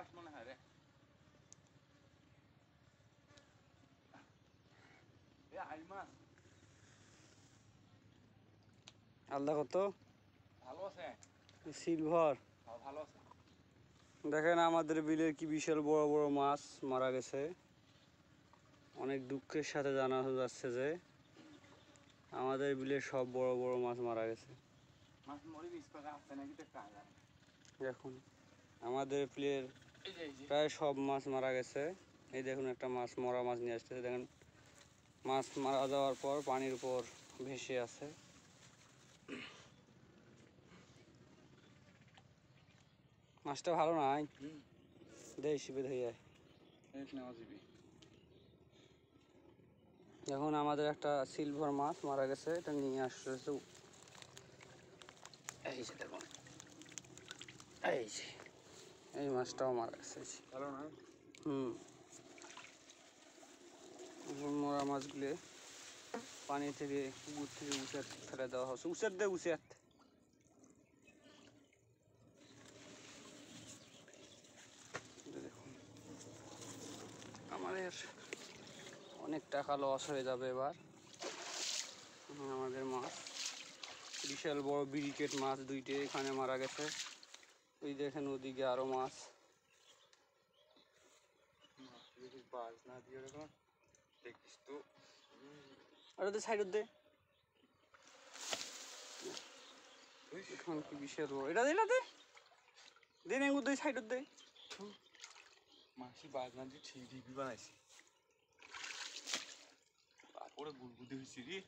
পাঙ্গাস মনে হয় রে। এ আইল মাছ আলাদা কত ভালো আছে। সিলভার। ভালো আছে। দেখেন আমাদের বিলের কি বিশাল বড় বড় মাছ মারা গেছে। অনেক দুঃখের সাথে জানানো যাচ্ছে যে আমাদের বিলের সব বড় বড় মাছ মারা গেছে। মাছ মরি বিশ টাকা আছে নাকি তো কাজ দেখুন আমাদের বিলের এই যে প্রায় সব মাছ মারা গেছে। এই দেখুন একটা মাছ মরা মাছ নিয়ে আসতেছে। দেখেন মাছ মারা যাওয়ার পর পানির উপর ভেসে আছে। মাছটা ভালো নাই দেশি বেঁধে এখন আমাদের একটা সিলভার মাছ মারা গেছে, এটা নিয়ে আসতেছে। এই যে দেখুন, এই যে এই মাছটাও মারা গেছে। ভালো না। মরা মাছগুলো পানি থেকে পুকুর থেকে উঁচাত ফেলে দেওয়া হচ্ছে। উঁচাত দে উঁচাত। দেখুন আমাদের অনেক টাকা লস হয়ে যাবে এবার। আমাদের মাছ বিশাল বড় ব্রিকেট মাছ দুইটে এখানে মারা গেছে। ওই দেখেন ওদিকে আরো মাছ। বাজ না দিয়ে দেখিস তো। আর ওদের সাইড দে এখন কি বিশাল বড়। এটা দিলা দে দে নেঙ্গুর দে সাইড দে। মাসি বাজ না দিয়ে ঠিক ঠিকই বানাইছি। তারপরে গুলগুদি হয়েছি রে।